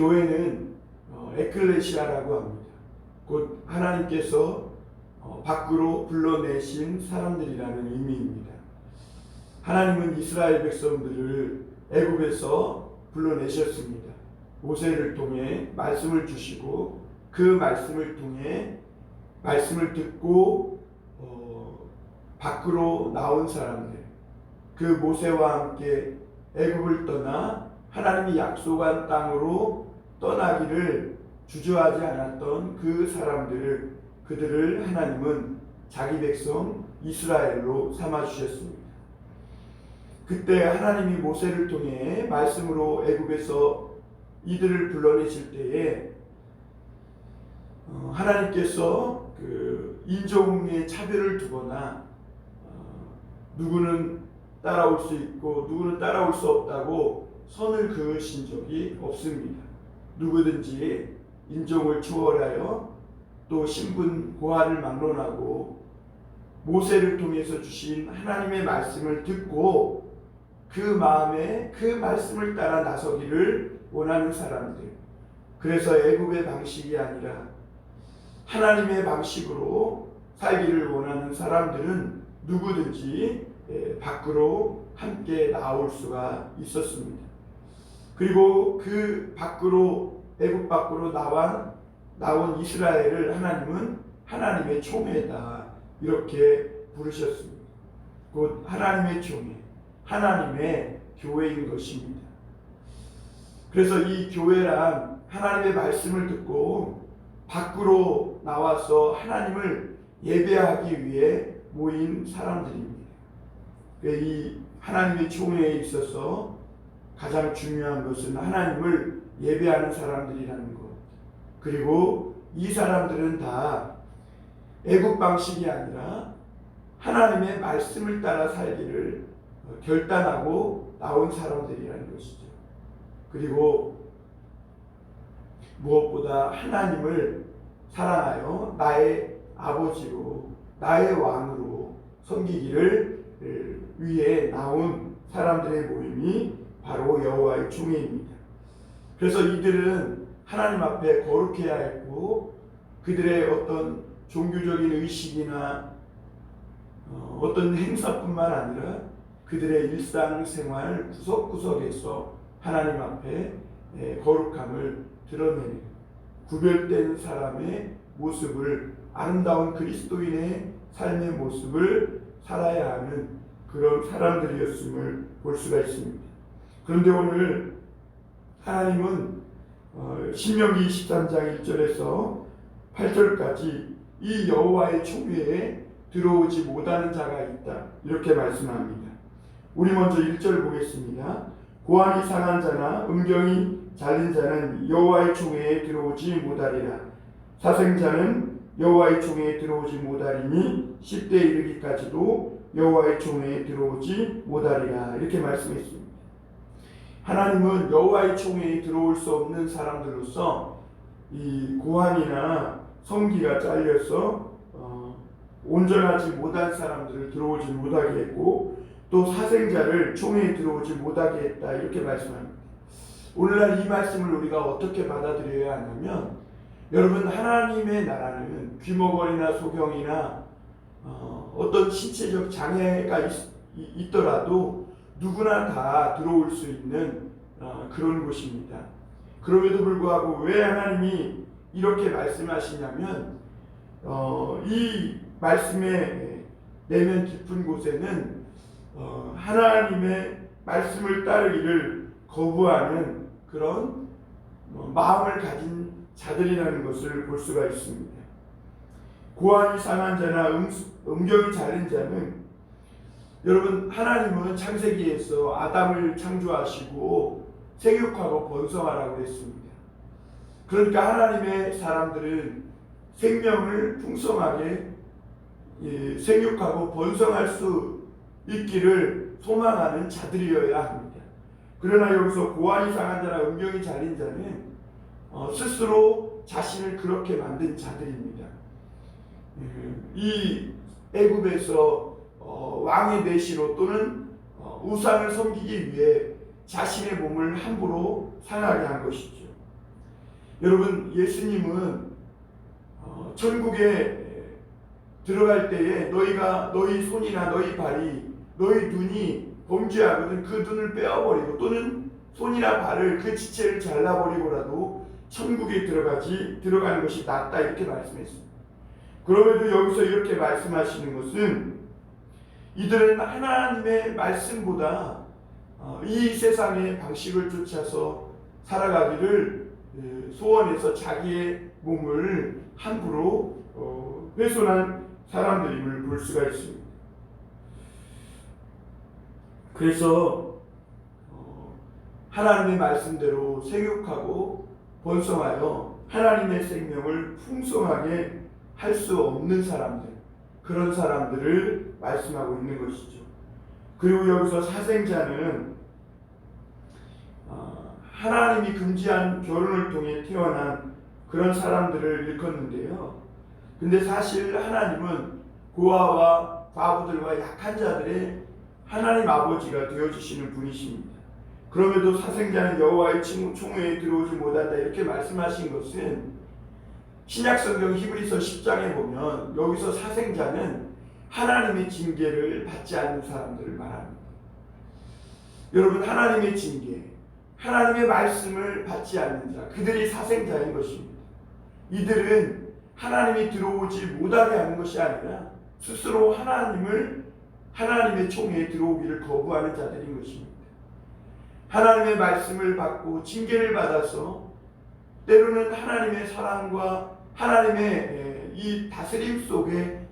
교회는 에클레시아라고 합니다. 곧 하나님께서 밖으로 불러내신 사람들이라는 의미입니다. 하나님은 이스라엘 백성들을 애굽에서 불러내셨습니다. 모세를 통해 말씀을 주시고 그 말씀을 통해 말씀을 듣고 밖으로 나온 사람들, 그 모세와 함께 애굽을 떠나 하나님이 약속한 땅으로 떠나기를 주저하지 않았던 그 사람들을, 그들을 하나님은 자기 백성 이스라엘로 삼아주셨습니다. 그때 하나님이 모세를 통해 말씀으로 애굽에서 이들을 불러내실 때에 하나님께서 그 인종의 차별을 두거나 누구는 따라올 수 있고 누구는 따라올 수 없다고 선을 그으신 적이 없습니다. 누구든지 인종을 초월하여 또 신분 고하를 막론하고 모세를 통해서 주신 하나님의 말씀을 듣고 그 마음에 그 말씀을 따라 나서기를 원하는 사람들, 그래서 애굽의 방식이 아니라 하나님의 방식으로 살기를 원하는 사람들은 누구든지 밖으로 함께 나올 수가 있었습니다. 그리고 그 밖으로, 애굽 밖으로 나온 이스라엘을 하나님은 하나님의 총회다 이렇게 부르셨습니다. 곧 하나님의 총회, 하나님의 교회인 것입니다. 그래서 이 교회란 하나님의 말씀을 듣고 밖으로 나와서 하나님을 예배하기 위해 모인 사람들입니다. 이 하나님의 총회에 있어서 가장 중요한 것은 하나님을 예배하는 사람들이라는 것. 그리고 이 사람들은 다 애국 방식이 아니라 하나님의 말씀을 따라 살기를 결단하고 나온 사람들이라는 것이죠. 그리고 무엇보다 하나님을 사랑하여 나의 아버지로, 나의 왕으로 섬기기를 위해 나온 사람들의 모임이 바로 여호와의 총회입니다. 그래서 이들은 하나님 앞에 거룩해야 했고 그들의 어떤 종교적인 의식이나 어떤 행사뿐만 아니라 그들의 일상생활 구석구석에서 하나님 앞에 거룩함을 드러내는 구별된 사람의 모습을, 아름다운 그리스도인의 삶의 모습을 살아야 하는 그런 사람들이었음을 볼 수가 있습니다. 그런데 오늘 하나님은 신명기 23장 1절에서 8절까지 이 여호와의 총회에 들어오지 못하는 자가 있다 이렇게 말씀합니다. 우리 먼저 1절 보겠습니다. 고안이 상한 자나 음경이 잘린 자는 여호와의 총회에 들어오지 못하리라. 사생자는 여호와의 총회에 들어오지 못하리니 10대 이르기까지도 여호와의 총회에 들어오지 못하리라 이렇게 말씀했습니다. 하나님은 여호와의 총회에 들어올 수 없는 사람들로서 이 고안이나 성기가 잘려서 온전하지 못한 사람들을 들어오지 못하게 했고 또 사생자를 총회에 들어오지 못하게 했다 이렇게 말씀합니다. 오늘날 이 말씀을 우리가 어떻게 받아들여야 하냐면, 여러분, 하나님의 나라는 귀머거리나 소경이나 어떤 신체적 장애가 있더라도 누구나 다 들어올 수 있는 그런 곳입니다. 그럼에도 불구하고 왜 하나님이 이렇게 말씀하시냐면 이 말씀의 내면 깊은 곳에는 하나님의 말씀을 따르기를 거부하는 그런 마음을 가진 자들이라는 것을 볼 수가 있습니다. 고안이 상한 자나 음경이 잘린 자는, 여러분, 하나님은 창세기에서 아담을 창조하시고 생육하고 번성하라고 했습니다. 그러니까 하나님의 사람들은 생명을 풍성하게 생육하고 번성할 수 있기를 소망하는 자들이어야 합니다. 그러나 여기서 고안이 상한 자나 음경이 잘린 자는 스스로 자신을 그렇게 만든 자들입니다. 이 애굽에서 왕의 내시로 또는 우상을 섬기기 위해 자신의 몸을 함부로 상하게 한 것이죠. 여러분, 예수님은 천국에 들어갈 때에 너희 손이나 너희 발이, 너희 눈이 범죄하거든 그 눈을 빼어버리고 또는 손이나 발을 그 지체를 잘라버리고라도 천국에 들어가는 것이 낫다, 이렇게 말씀했습니다. 그럼에도 여기서 이렇게 말씀하시는 것은 이들은 하나님의 말씀보다 이 세상의 방식을 쫓아서 살아가기를 소원해서 자기의 몸을 함부로 훼손한 사람들임을 볼 수가 있습니다. 그래서 하나님의 말씀대로 생육하고 번성하여 하나님의 생명을 풍성하게 할 수 없는 사람들, 그런 사람들을 말씀하고 있는 것이죠. 그리고 여기서 사생자는 하나님이 금지한 결혼을 통해 태어난 그런 사람들을 일컫는데요. 근데 사실 하나님은 고아와 과부들과 약한 자들의 하나님 아버지가 되어주시는 분이십니다. 그럼에도 사생자는 여호와의 총회에 들어오지 못한다, 이렇게 말씀하신 것은 신약성경 히브리서 10장에 보면 여기서 사생자는 하나님의 징계를 받지 않는 사람들을 말합니다. 여러분, 하나님의 징계, 하나님의 말씀을 받지 않는 자, 그들이 사생자인 것입니다. 이들은 하나님이 들어오지 못하게 하는 것이 아니라 스스로 하나님의 총회에 들어오기를 거부하는 자들인 것입니다. 하나님의 말씀을 받고 징계를 받아서 때로는 하나님의 사랑과 하나님의 이 다스림 속에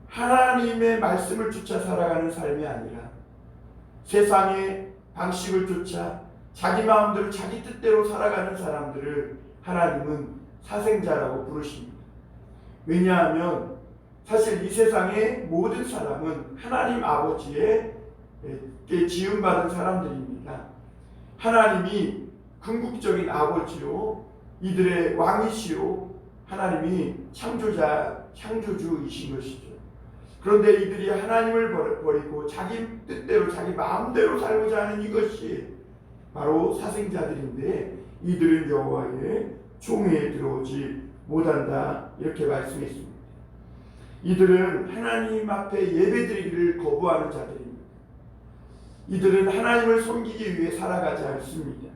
하나님의 말씀을 쫓아 살아가는 삶이 아니라 세상의 방식을 쫓아 자기 마음대로 자기 뜻대로 살아가는 사람들을 하나님은 사생자라고 부르십니다. 왜냐하면 사실 이 세상의 모든 사람은 하나님 아버지의 지음받은 사람들입니다. 하나님이 궁극적인 아버지요, 이들의 왕이시요, 하나님이 창조주이신 것이죠. 그런데 이들이 하나님을 버리고 자기 뜻대로 자기 마음대로 살고자 하는 이것이 바로 사생자들인데 이들은 여호와의 총회에 들어오지 못한다, 이렇게 말씀했습니다. 이들은 하나님 앞에 예배드리기를 거부하는 자들입니다. 이들은 하나님을 섬기기 위해 살아가지 않습니다.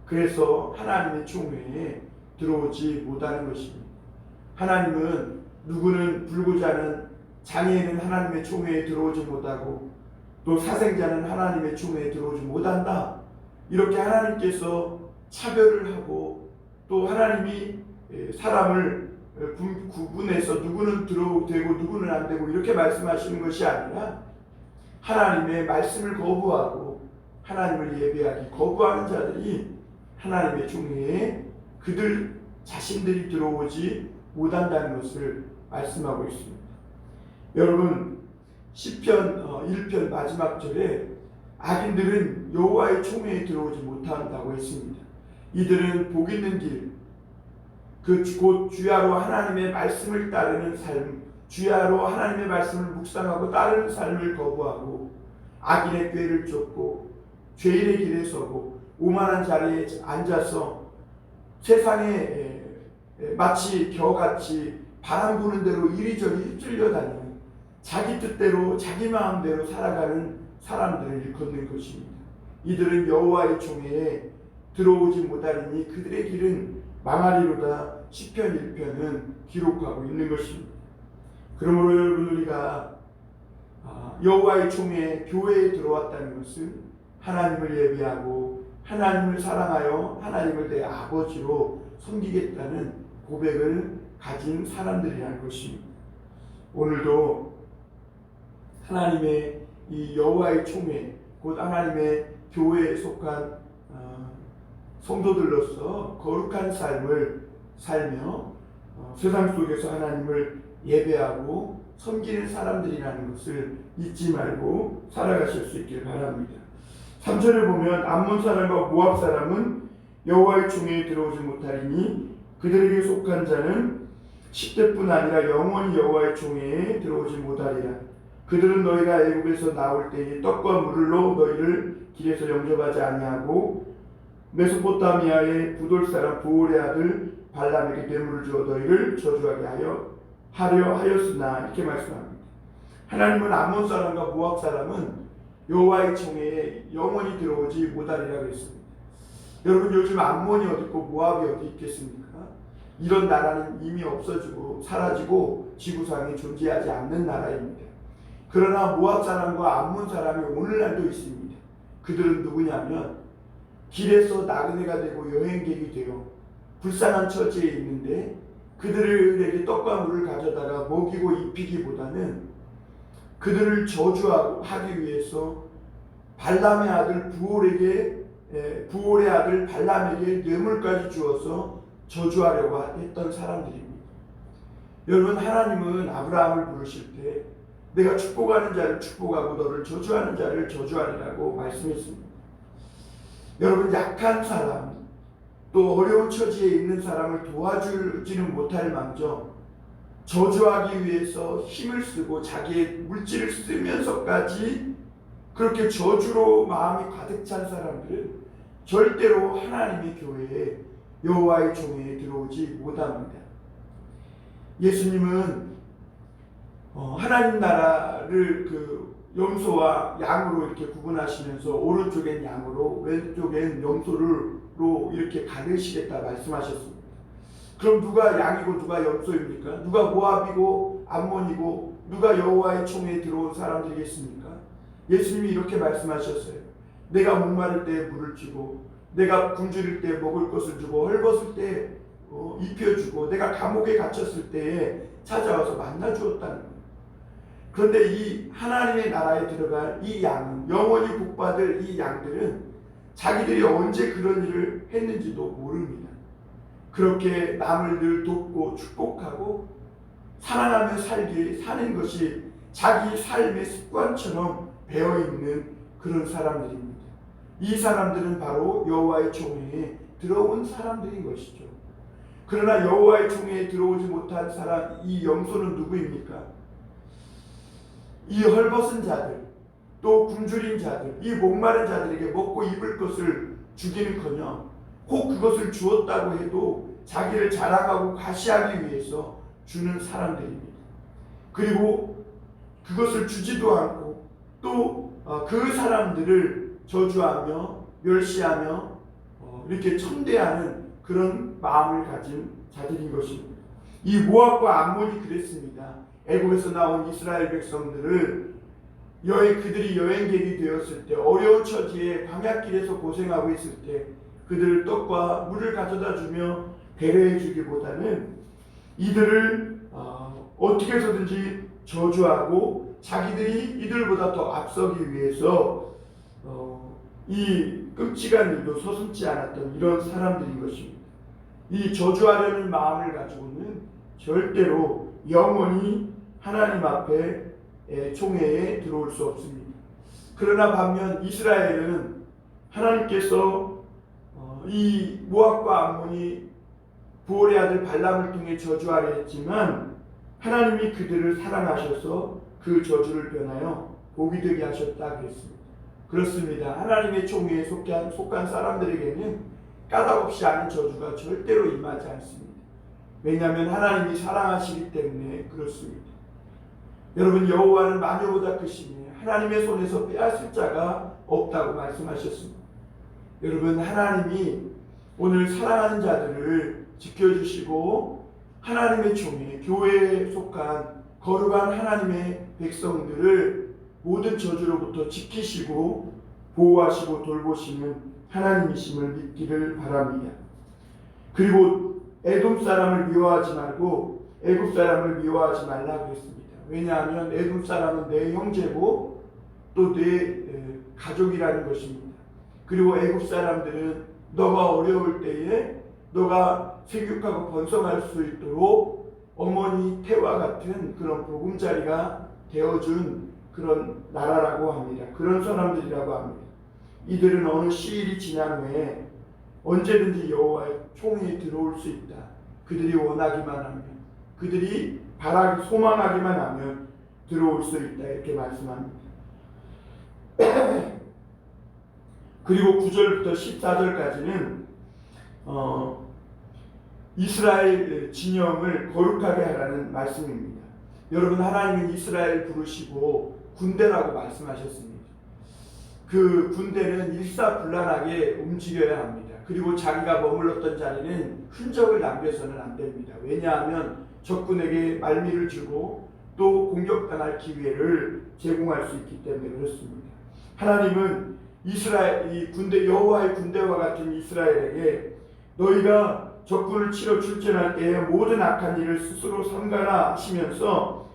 그래서 하나님의 총회에 들어오지 못하는 것입니다. 하나님은 누구는 불구자는 장애인은 하나님의 총회에 들어오지 못하고 또 사생자는 하나님의 총회에 들어오지 못한다, 이렇게 하나님께서 차별을 하고 또 하나님이 사람을 구분해서 누구는 들어오고 되고 누구는 안 되고 이렇게 말씀하시는 것이 아니라 하나님의 말씀을 거부하고 하나님을 예배하기 거부하는 자들이 하나님의 총회에 그들 자신들이 들어오지 못한다는 것을 말씀하고 있습니다. 여러분, 시편 1편 마지막 절에 악인들은 여호와의 총회에 들어오지 못한다고 했습니다. 이들은 복 있는 길, 곧 주야로 하나님의 말씀을 따르는 삶, 주야로 하나님의 말씀을 묵상하고 따르는 삶을 거부하고 악인의 꾀를 쫓고 죄인의 길에 서고 오만한 자리에 앉아서 세상에 마치 겨같이 바람 부는 대로 이리저리 휩쓸려다니는 자기 뜻대로 자기 마음대로 살아가는 사람들을 일컫는 것입니다. 이들은 여호와의 총회에 들어오지 못하리니 그들의 길은 망하리로다, 시편 1편은 기록하고 있는 것입니다. 그러므로 여러분, 우리가 여호와의 총회에 교회에 들어왔다는 것은 하나님을 예배하고 하나님을 사랑하여 하나님을 내 아버지로 섬기겠다는 고백을 가진 사람들이라는 것입니다. 오늘도 하나님의 이 여호와의 총회, 곧 하나님의 교회에 속한 성도들로서 거룩한 삶을 살며 세상 속에서 하나님을 예배하고 섬기는 사람들이라는 것을 잊지 말고 살아가실 수 있길 바랍니다. 3절을 보면 암몬 사람과 모압 사람은 여호와의 총회에 들어오지 못하리니 그들에게 속한 자는 10대뿐 아니라 영원히 여호와의 총회에 들어오지 못하리라. 그들은 너희가 애굽에서 나올 때에 떡과 물로 너희를 길에서 영접하지 아니하고 메소포타미아의 부돌 사람 부올의 아들 발람에게 뇌물을 주어 너희를 저주하게 하려 하였으나 이렇게 말씀합니다. 하나님은 암몬 사람과 모압 사람은 여호와의 총회에 영원히 들어오지 못하리라 그랬습니다. 여러분, 요즘 암몬이 어디 있고 모압이 어디 있겠습니까? 이런 나라는 이미 없어지고 사라지고 지구상에 존재하지 않는 나라입니다. 그러나 모압 사람과 암몬 사람이 오늘날도 있습니다. 그들은 누구냐면 길에서 나그네가 되고 여행객이 되어 불쌍한 처지에 있는데 그들에게 떡과 물을 가져다가 먹이고 입히기보다는 그들을 저주하기 위해서 발람의 아들 부올의 아들 발람에게 뇌물까지 주어서 저주하려고 했던 사람들입니다. 여러분, 하나님은 아브라함을 부르실 때 내가 축복하는 자를 축복하고 너를 저주하는 자를 저주하리라고 말씀했습니다. 여러분, 약한 사람 또 어려운 처지에 있는 사람을 도와주지는 못할 망정 저주하기 위해서 힘을 쓰고 자기의 물질을 쓰면서까지 그렇게 저주로 마음이 가득 찬 사람들은 절대로 하나님의 교회에 여호와의 총회에 들어오지 못합니다. 예수님은 하나님 나라를 그 염소와 양으로 이렇게 구분하시면서 오른쪽엔 양으로 왼쪽엔 염소로 이렇게 가르시겠다 말씀하셨습니다. 그럼 누가 양이고 누가 염소입니까? 누가 모압이고 암몬이고 누가 여호와의 총회에 들어온 사람들이겠습니까? 예수님이 이렇게 말씀하셨어요. 내가 목마를 때 물을 주고 내가 굶주릴 때 먹을 것을 주고 헐벗을 때 입혀주고 내가 감옥에 갇혔을 때에 찾아와서 만나 주었다는 거예요. 그런데 이 하나님의 나라에 들어갈 이 양은 영원히 복받을 이 양들은 자기들이 언제 그런 일을 했는지도 모릅니다. 그렇게 남을 늘 돕고 축복하고 사랑하며 사는 것이 자기 삶의 습관처럼 배어있는 그런 사람들입니다. 이 사람들은 바로 여호와의 총회에 들어온 사람들인 것이죠. 그러나 여호와의 총회에 들어오지 못한 사람, 이 염소는 누구입니까? 이 헐벗은 자들, 또 굶주린 자들, 이 목마른 자들에게 먹고 입을 것을 주기는커녕 혹 그것을 주었다고 해도 자기를 자랑하고 과시하기 위해서 주는 사람들입니다. 그리고 그것을 주지도 않고 또 그 사람들을 저주하며 멸시하며 이렇게 천대하는 그런 마음을 가진 자들인 것입니다. 이 모압과 암몬이 그랬습니다. 애굽에서 나온 이스라엘 백성들을 그들이 여행객이 되었을 때 어려운 처지에 광야길에서 고생하고 있을 때 그들을 떡과 물을 가져다 주며 배려해 주기보다는 이들을 어떻게 해서든지 저주하고 자기들이 이들보다 더 앞서기 위해서 이 끔찍한 일도 서슴지 않았던 이런 사람들인 것입니다. 이 저주하려는 마음을 가지고는 절대로 영원히 하나님 앞에 총회에 들어올 수 없습니다. 그러나 반면 이스라엘은 하나님께서 이 모압과 암몬이 부올의 아들 발람을 통해 저주하려 했지만 하나님이 그들을 사랑하셔서 그 저주를 변하여 복이 되게 하셨다 그랬습니다. 그렇습니다. 하나님의 총회에 속한 사람들에게는 까닭없이 하는 저주가 절대로 임하지 않습니다. 왜냐하면 하나님이 사랑하시기 때문에 그렇습니다. 여러분, 여호와는 마녀보다 크시니 하나님의 손에서 빼앗을 자가 없다고 말씀하셨습니다. 여러분, 하나님이 오늘 사랑하는 자들을 지켜주시고 하나님의 총회, 교회에 속한 거룩한 하나님의 백성들을 모든 저주로부터 지키시고 보호하시고 돌보시는 하나님이심을 믿기를 바랍니다. 그리고 에돔 사람을 미워하지 말고 애굽 사람을 미워하지 말라 그랬습니다. 왜냐하면 애굽 사람은 내 형제고 또 내 가족이라는 것입니다. 그리고 애굽 사람들은 너가 어려울 때에 너가 생육하고 번성할 수 있도록 어머니 태와 같은 그런 보금자리가 되어준 그런 나라라고 합니다. 그런 사람들이라고 합니다. 이들은 어느 시일이 지난 후에 언제든지 여호와의 총회에 들어올 수 있다. 그들이 원하기만 하면, 그들이 소망하기만 하면 들어올 수 있다. 이렇게 말씀합니다. 그리고 9절부터 14절까지는 이스라엘 진영을 거룩하게 하라는 말씀입니다. 여러분, 하나님은 이스라엘 부르시고 군대라고 말씀하셨습니다. 그 군대는 일사불란하게 움직여야 합니다. 그리고 자기가 머물렀던 자리는 흔적을 남겨서는 안 됩니다. 왜냐하면 적군에게 말미를 주고 또 공격당할 기회를 제공할 수 있기 때문에 그렇습니다. 하나님은 이스라엘, 이 군대, 여호와의 군대와 같은 이스라엘에게 너희가 적군을 치러 출전할 때에 모든 악한 일을 스스로 삼가라 하시면서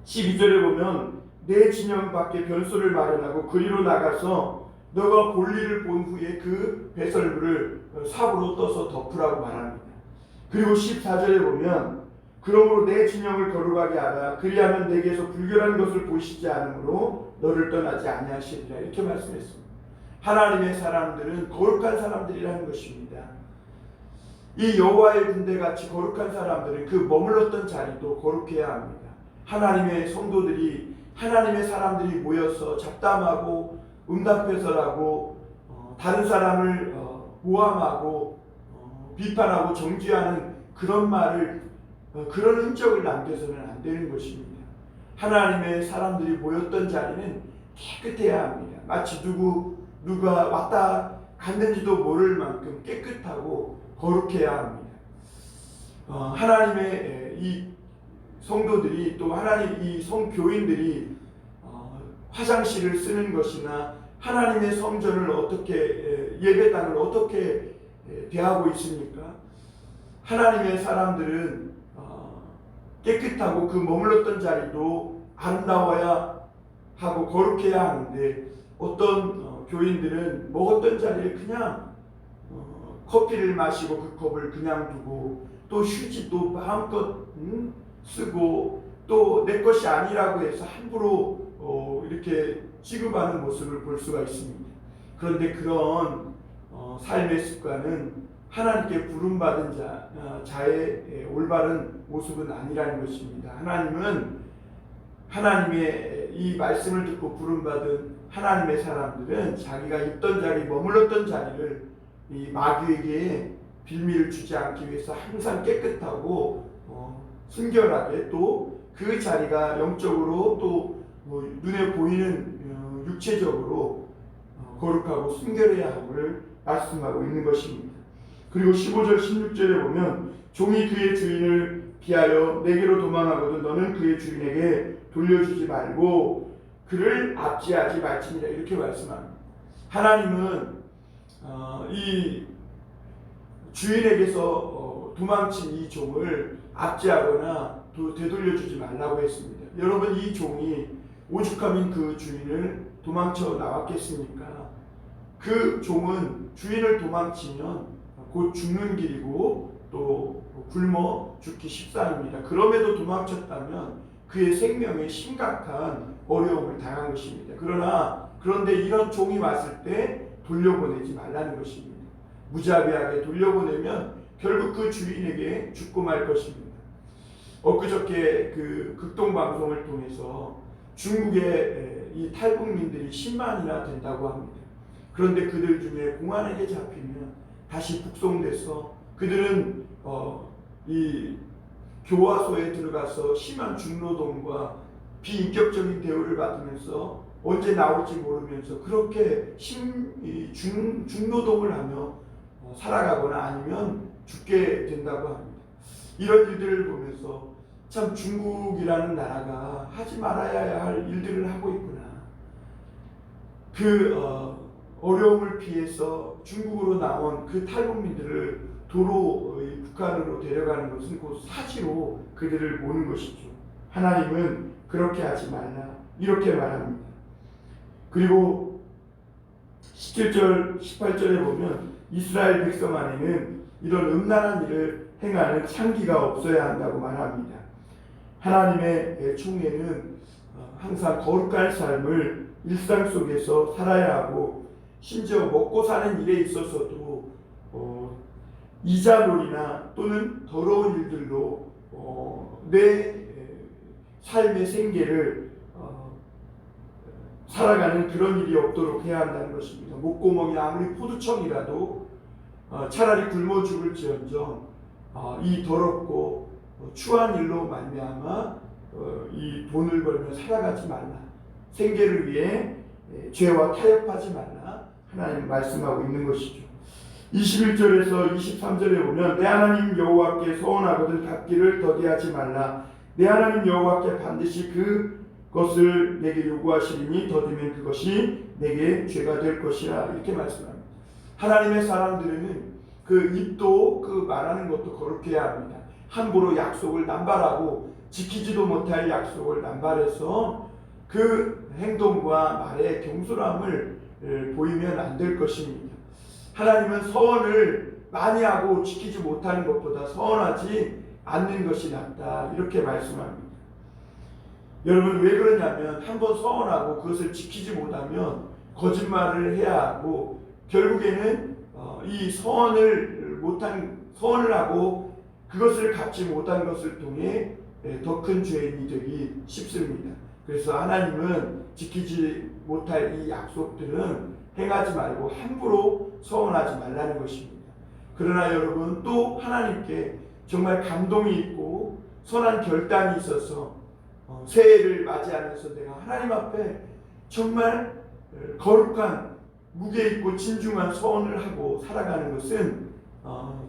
12절에 보면 내 진영 밖에 변소를 마련하고 그리로 나가서 너가 볼일을 본 후에 그 배설물을 삽으로 떠서 덮으라고 말합니다. 그리고 14절에 보면 그러므로 내 진영을 거룩하게 하라. 그리하면 내게서 불결한 것을 보시지 않으므로 너를 떠나지 아니하시리라. 이렇게 말씀했습니다. 하나님의 사람들은 거룩한 사람들이라는 것입니다. 이 여호와의 군대같이 거룩한 사람들은 그 머물렀던 자리도 거룩해야 합니다. 하나님의 성도들이, 하나님의 사람들이 모여서 잡담하고 음담패설하고 다른 사람을 모함하고 비판하고 정죄하는 그런 말을, 그런 흔적을 남겨서는 안 되는 것입니다. 하나님의 사람들이 모였던 자리는 깨끗해야 합니다. 마치 누가 왔다 갔는지도 모를 만큼 깨끗하고 거룩해야 합니다. 하나님의 이 성도들이, 또 하나님 이 성교인들이 화장실을 쓰는 것이나 하나님의 성전을 어떻게, 예배당을 어떻게 대하고 있습니까? 하나님의 사람들은 깨끗하고 그 머물렀던 자리도 아름다워야 하고 거룩해야 하는데, 어떤 교인들은 먹었던 자리에 그냥 커피를 마시고 그 컵을 그냥 두고, 또 휴지도 마음껏 쓰고, 또 내 것이 아니라고 해서 함부로 이렇게 취급하는 모습을 볼 수가 있습니다. 그런데 그런 삶의 습관은 하나님께 부름받은 자의 올바른 모습은 아니라는 것입니다. 하나님은 하나님의 이 말씀을 듣고 부름받은 하나님의 사람들은 자기가 있던 자리, 머물렀던 자리를 이 마귀에게 빌미를 주지 않기 위해서 항상 깨끗하고 순결하게, 또 그 자리가 영적으로 또 눈에 보이는 육체적으로 거룩하고 순결해야 함을 말씀하고 있는 것입니다. 그리고 15절 16절에 보면 종이 그의 주인을 피하여 내게로 도망하거든 너는 그의 주인에게 돌려주지 말고 그를 압제하지 말지니라. 이렇게 말씀합니다. 하나님은 이 주인에게서 도망친 이 종을 압제하거나 되돌려주지 말라고 했습니다. 여러분, 이 종이 오죽하면 그 주인을 도망쳐 나왔겠습니까? 그 종은 주인을 도망치면 곧 죽는 길이고 또 굶어 죽기 십상입니다. 그럼에도 도망쳤다면 그의 생명에 심각한 어려움을 당한 것입니다. 그런데 이런 종이 왔을 때 돌려보내지 말라는 것입니다. 무자비하게 돌려보내면 결국 그 주인에게 죽고 말 것입니다. 엊그저께 그 극동방송을 통해서 중국의 이 탈북민들이 10만이나 된다고 합니다. 그런데 그들 중에 공안에게 잡히면 다시 북송돼서 그들은 이 교화소에 들어가서 심한 중노동과 비인격적인 대우를 받으면서 언제 나올지 모르면서 그렇게 중노동을 하며 살아가거나 아니면 죽게 된다고 합니다. 이런 일들을 보면서 참 중국이라는 나라가 하지 말아야 할 일들을 하고 있구나. 그 어려움을 피해서 중국으로 나온 그 탈북민들을 도로 북한으로 데려가는 것은 곧 사지로 그들을 모는 것이죠. 하나님은 그렇게 하지 말라 이렇게 말합니다. 그리고 17절 18절에 보면 이스라엘 백성 안에는 이런 음란한 일을 행하는 창기가 없어야 한다고 말합니다. 하나님의 총회는 항상 거룩한 삶을 일상 속에서 살아야 하고, 심지어 먹고 사는 일에 있어서도 이자놀이나 또는 더러운 일들로 내 삶의 생계를 살아가는 그런 일이 없도록 해야 한다는 것입니다. 목구멍이 아무리 포도청이라도 차라리 굶어 죽을지언정 이 더럽고 추한 일로 말미암아 이 돈을 벌며 살아가지 말라. 생계를 위해 죄와 타협하지 말라. 하나님 말씀하고 있는 것이죠. 21절에서 23절에 보면 내 하나님 여호와께 서원하거든 갚기를 더디하지 말라. 내 하나님 여호와께 반드시 그것을 내게 요구하시리니 더디면 그것이 내게 죄가 될 것이라. 이렇게 말씀합니다. 하나님의 사람들은 그 입도 그 말하는 것도 거룩해야 합니다. 함부로 약속을 남발하고 지키지도 못할 약속을 남발해서 그 행동과 말에 경솔함을 보이면 안 될 것입니다. 하나님은 서원을 많이 하고 지키지 못하는 것보다 서원하지 않는 것이 낫다. 이렇게 말씀합니다. 여러분 왜 그러냐면 한번 서원하고 그것을 지키지 못하면 거짓말을 해야 하고 결국에는 이 서원을 하고 그것을 갚지 못한 것을 통해 더 큰 죄인이 되기 쉽습니다. 그래서 하나님은 지키지 못할 이 약속들은 행하지 말고 함부로 서원하지 말라는 것입니다. 그러나 여러분 또 하나님께 정말 감동이 있고 선한 결단이 있어서 새해를 맞이하면서 내가 하나님 앞에 정말 거룩한 무게 있고 진중한 서원을 하고 살아가는 것은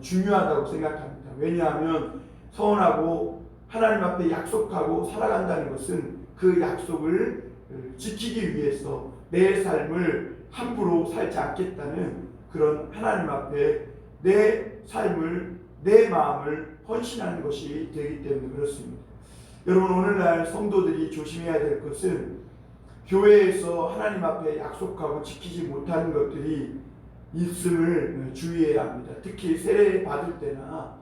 중요하다고 생각합니다. 왜냐하면 서원하고 하나님 앞에 약속하고 살아간다는 것은 그 약속을 지키기 위해서 내 삶을 함부로 살지 않겠다는 그런 하나님 앞에 내 삶을 내 마음을 헌신하는 것이 되기 때문에 그렇습니다. 여러분 오늘날 성도들이 조심해야 될 것은 교회에서 하나님 앞에 약속하고 지키지 못하는 것들이 있음을 주의해야 합니다. 특히 세례 받을 때나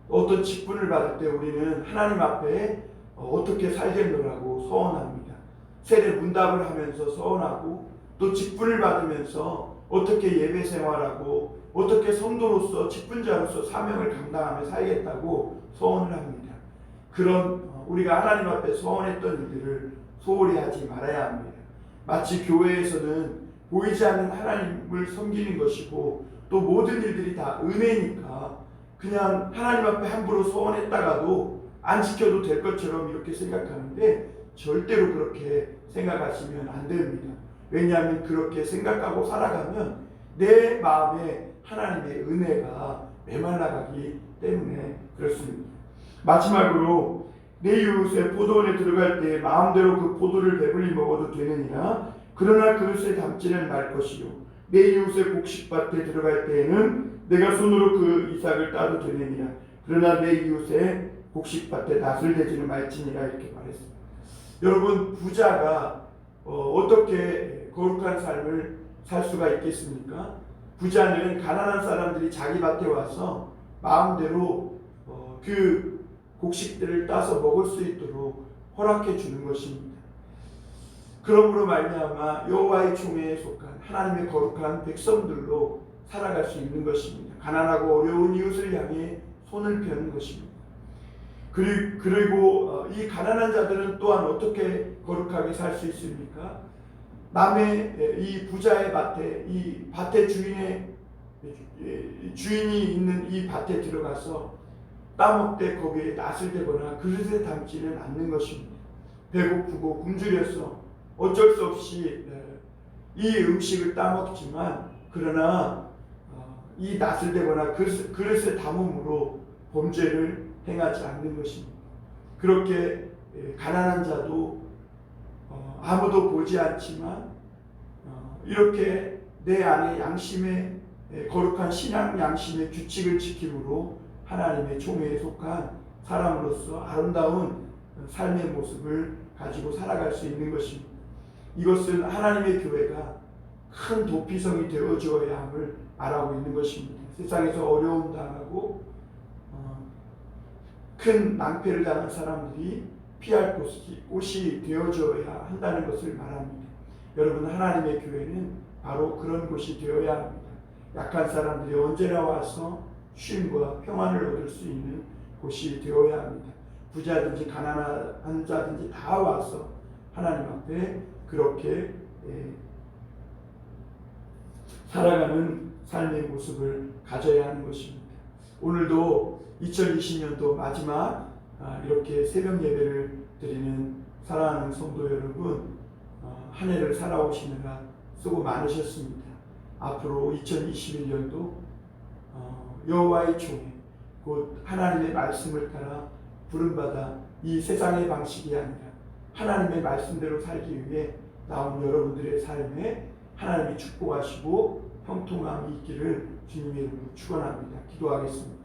어떤 직분을 받을 때 우리는 하나님 앞에 어떻게 살겠노라고 서원합니다. 세례 문답을 하면서 서원하고 또 직분을 받으면서 어떻게 예배 생활하고 어떻게 성도로서 직분자로서 사명을 감당하며 살겠다고 서원을 합니다. 그런 우리가 하나님 앞에 서원했던 일들을 소홀히 하지 말아야 합니다. 마치 교회에서는 보이지 않는 하나님을 섬기는 것이고 또 모든 일들이 다 은혜니까 그냥 하나님 앞에 함부로 서원했다가도 안 지켜도 될 것처럼 이렇게 생각하는데 절대로 그렇게 생각하시면 안 됩니다. 왜냐하면 그렇게 생각하고 살아가면 내 마음에 하나님의 은혜가 메말라가기 때문에 그렇습니다. 마지막으로 내 이웃의 포도원에 들어갈 때 마음대로 그 포도를 배불리 먹어도 되느니라. 그러나 그릇에 담지는 말 것이요 내 이웃의 곡식밭에 들어갈 때에는 내가 손으로 그 이삭을 따도 되느니라. 그러나 내 이웃의 곡식밭에 낫을 대지는 말지니라. 이렇게 말했습니다. 여러분 부자가 어떻게 거룩한 삶을 살 수가 있겠습니까? 부자는 가난한 사람들이 자기 밭에 와서 마음대로 그 곡식들을 따서 먹을 수 있도록 허락해 주는 것입니다. 그러므로 말미암아 여호와의 총회에 속한 하나님의 거룩한 백성들로 살아갈 수 있는 것입니다. 가난하고 어려운 이웃을 향해 손을 펴는 것입니다. 그리고 이 가난한 자들은 또한 어떻게 거룩하게 살 수 있습니까? 남의 이 부자의 밭에 이 밭의 주인이 있는 이 밭에 들어가서 따먹되 거기에 낫을 대거나 그릇에 담지는 않는 것입니다. 배고프고 굶주려서 어쩔 수 없이 이 음식을 따먹지만 그러나 이 낫을 대거나 그릇에 담음으로 범죄를 행하지 않는 것입니다. 그렇게 가난한 자도 아무도 보지 않지만 이렇게 내 안에 양심의 거룩한 신앙 양심의 규칙을 지킴으로 하나님의 총회에 속한 사람으로서 아름다운 삶의 모습을 가지고 살아갈 수 있는 것입니다. 이것은 하나님의 교회가 큰 도피성이 되어주어야 함을 말하고 있는 것입니다. 세상에서 어려움 당하고 큰 낭패를 당한 사람들이 피할 곳이 되어줘야 한다는 것을 말합니다. 여러분 하나님의 교회는 바로 그런 곳이 되어야 합니다. 약한 사람들이 언제나 와서 쉼과 평안을 얻을 수 있는 곳이 되어야 합니다. 부자든지 가난한 자든지 다 와서 하나님 앞에 그렇게 살아가는 삶의 모습을 가져야 하는 것입니다. 오늘도 2020년도 마지막 이렇게 새벽 예배를 드리는 사랑하는 성도 여러분, 한 해를 살아오시느라 수고 많으셨습니다. 앞으로 2021년도 여호와의 종에 곧 하나님의 말씀을 따라 부름받아 이 세상의 방식이 아니라 하나님의 말씀대로 살기 위해 나온 여러분들의 삶에 하나님이 축복하시고 형통함이 있기를 주님의 이름으로 축원합니다. 기도하겠습니다.